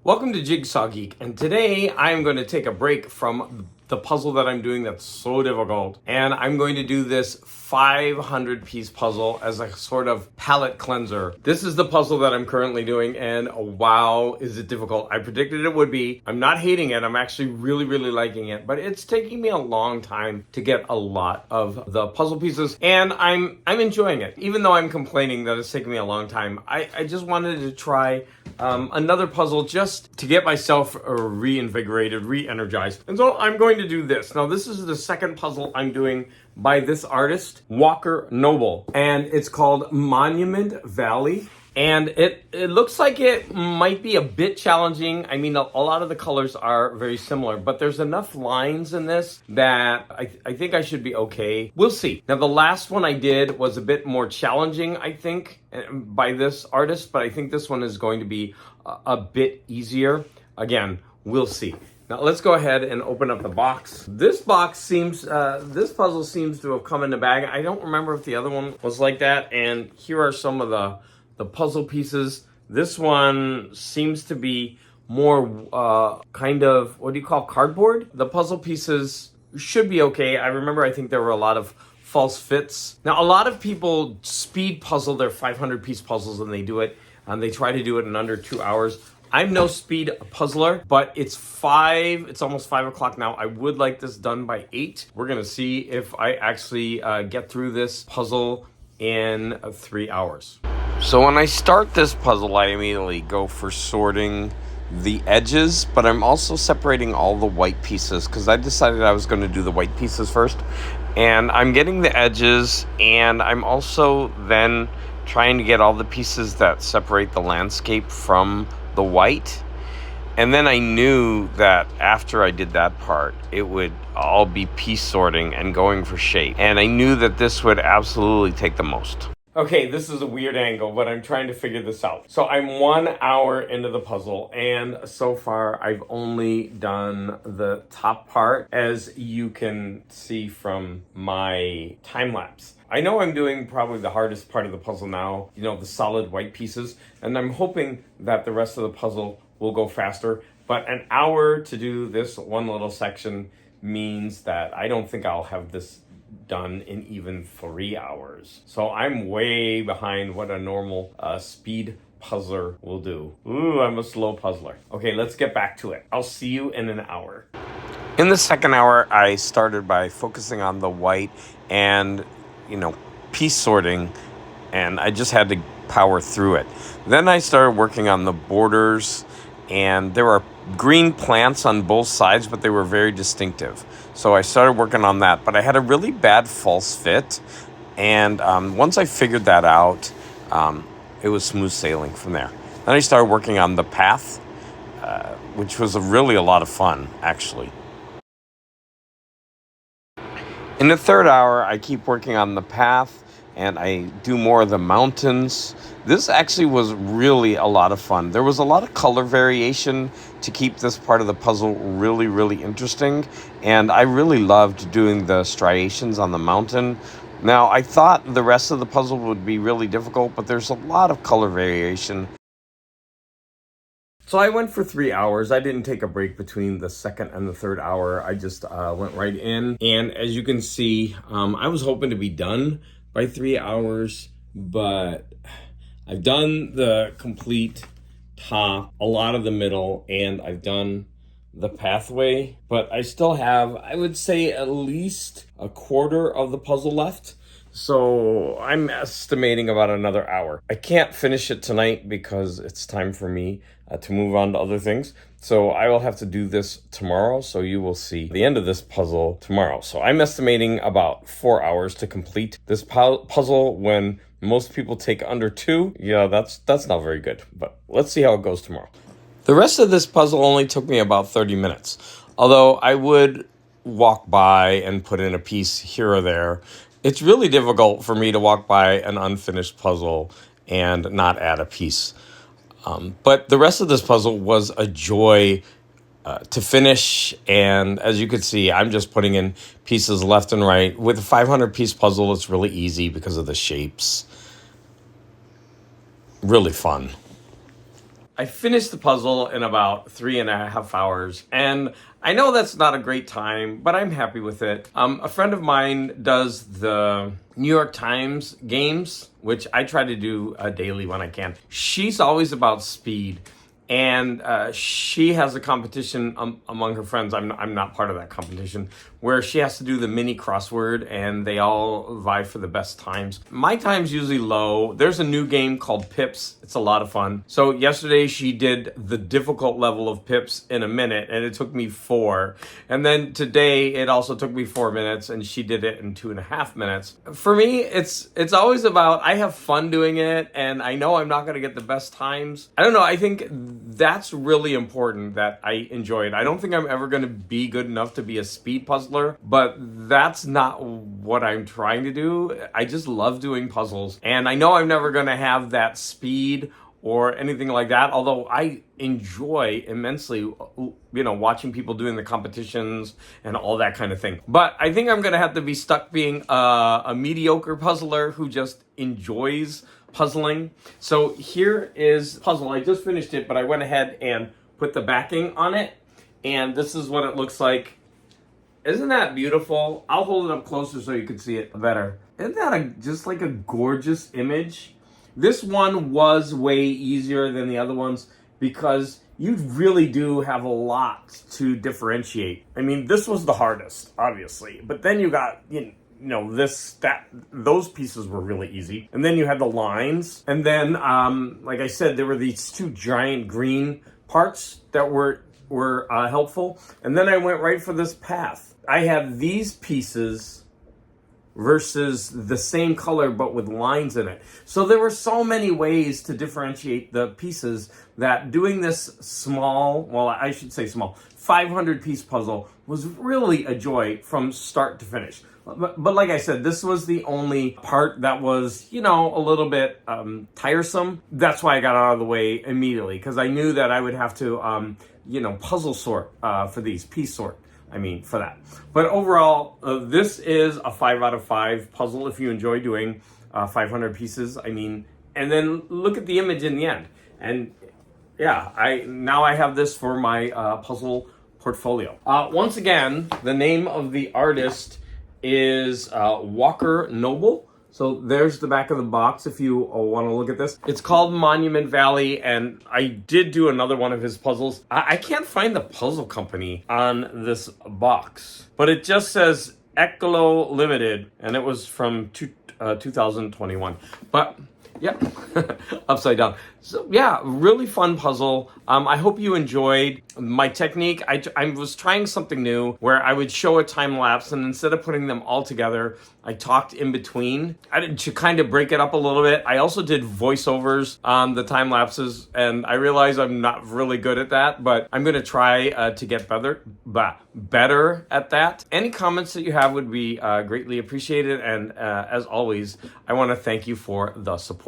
Welcome to Jigsaw Geek, and today I'm going to take a break from the puzzle that I'm doing that's so difficult, and I'm going to do this 500 piece puzzle as a sort of palette cleanser. This is the puzzle that I'm currently doing, and wow, is it difficult. I predicted it would be. I'm not hating it. I'm actually really liking it, but it's taking me a long time to get a lot of the puzzle pieces, and I'm enjoying it. Even though I'm complaining that it's taking me a long time, I just wanted to try another puzzle just to get myself reinvigorated, re-energized. And so I'm going to do this. Now, this is the second puzzle I'm doing by this artist, Walker Noble. And it's called Monument Valley. And it looks like it might be a bit challenging. I mean, a lot of the colors are very similar, but there's enough lines in this that I think I should be okay. We'll see. Now, the last one I did was a bit more challenging, I think, by this artist, but I think this one is going to be a bit easier. Again, we'll see. Now let's go ahead and open up the box. This puzzle seems to have come in the bag. I don't remember if the other one was like that. And here are some of the puzzle pieces. This one seems to be more kind of, what do you call, cardboard? The puzzle pieces should be okay. I think there were a lot of false fits. Now, a lot of people speed puzzle their 500 piece puzzles and they do it, and they try to do it in under 2 hours. I'm no speed puzzler, but it's almost 5 o'clock now. I would like this done by 8. We're gonna see if I actually get through this puzzle in 3 hours. So when I start this puzzle, I immediately go for sorting the edges, but I'm also separating all the white pieces because I decided I was going to do the white pieces first. And I'm getting the edges, and I'm also then trying to get all the pieces that separate the landscape from the white. And then I knew that after I did that part, it would all be piece sorting and going for shape. And I knew that this would absolutely take the most. Okay, this is a weird angle, but I'm trying to figure this out. So I'm 1 hour into the puzzle, and so far I've only done the top part, as you can see from my time lapse. I know I'm doing probably the hardest part of the puzzle now, the solid white pieces, and I'm hoping that the rest of the puzzle will go faster. But an hour to do this one little section means that I don't think I'll have this done in even 3 hours. So I'm way behind what a normal speed puzzler will do. Ooh, I'm a slow puzzler. Okay, let's get back to it. I'll see you in an hour. In the second hour, I started by focusing on the white and, piece sorting, and I just had to power through it. Then I started working on the borders, and there were green plants on both sides, but they were very distinctive. So I started working on that, but I had a really bad false fit. And once I figured that out, it was smooth sailing from there. Then I started working on the path, which was really a lot of fun, actually. In the third hour, I keep working on the path, and I do more of the mountains. This actually was really a lot of fun. There was a lot of color variation to keep this part of the puzzle really interesting, and I really loved doing the striations on the mountain. Now, I thought the rest of the puzzle would be really difficult, but there's a lot of color variation. So I went for 3 hours. I didn't take a break between the second and the third hour. I just went right in. And as you can see, I was hoping to be done by 3 hours, but I've done the complete top, a lot of the middle, and I've done the pathway, but I still have, I would say, at least a quarter of the puzzle left. So I'm estimating about another hour. I can't finish it tonight because it's time for me to move on to other things. So I will have to do this tomorrow. So you will see the end of this puzzle tomorrow. So I'm estimating about 4 hours to complete this puzzle when most people take under 2. Yeah, that's not very good, but let's see how it goes tomorrow. The rest of this puzzle only took me about 30 minutes, although I would walk by and put in a piece here or there. It's really difficult for me to walk by an unfinished puzzle and not add a piece. But the rest of this puzzle was a joy to finish, and as you can see, I'm just putting in pieces left and right. With a 500-piece puzzle, it's really easy because of the shapes. Really fun. I finished the puzzle in about 3.5 hours, and I know that's not a great time, but I'm happy with it. A friend of mine does the New York Times games, which I try to do daily when I can. She's always about speed. And she has a competition among her friends. I'm not part of that competition, where she has to do the mini crossword and they all vie for the best times. My time's usually low. There's a new game called Pips. It's a lot of fun. So yesterday she did the difficult level of Pips in a minute, and it took me 4. And then today it also took me 4 minutes, and she did it in 2.5 minutes. For me, it's always about, I have fun doing it, and I know I'm not going to get the best times. I don't know. I think that's really important that I enjoy it. I don't think I'm ever going to be good enough to be a speed puzzler, but that's not what I'm trying to do. I just love doing puzzles, and I know I'm never going to have that speed or anything like that, although I enjoy immensely, watching people doing the competitions and all that kind of thing. But I think I'm going to have to be stuck being a mediocre puzzler who just enjoys puzzling. So here is the puzzle. I just finished it, but I went ahead and put the backing on it, and this is what it looks like. Isn't that beautiful? I'll hold it up closer so you can see it better. Isn't that just like a gorgeous image? This one was way easier than the other ones because you really do have a lot to differentiate. I mean, this was the hardest, obviously, but then you got, those pieces were really easy. And then you had the lines. And then, like I said, there were these 2 giant green parts that were helpful. And then I went right for this path. I have these pieces versus the same color but with lines in it. So there were so many ways to differentiate the pieces that doing this small, 500 piece puzzle was really a joy from start to finish. But like I said, this was the only part that was, a little bit tiresome. That's why I got out of the way immediately, because I knew that I would have to, puzzle sort for these, piece sort. For that. But overall, this is a 5 out of 5 puzzle if you enjoy doing 500 pieces. And then look at the image in the end. And yeah, I have this for my puzzle portfolio. Once again, the name of the artist is Walker Noble. So there's the back of the box if you want to look at this. It's called Monument Valley, and I did do another one of his puzzles. I can't find the puzzle company on this box, but it just says Ecolo Limited, and it was from 2021. But yeah, upside down. So yeah, really fun puzzle. I hope you enjoyed my technique. I was trying something new where I would show a time lapse, and instead of putting them all together, I talked in between. To kind of break it up a little bit. I also did voiceovers on the time lapses, and I realize I'm not really good at that, but I'm going to try to get better at that. Any comments that you have would be greatly appreciated, and as always, I want to thank you for the support.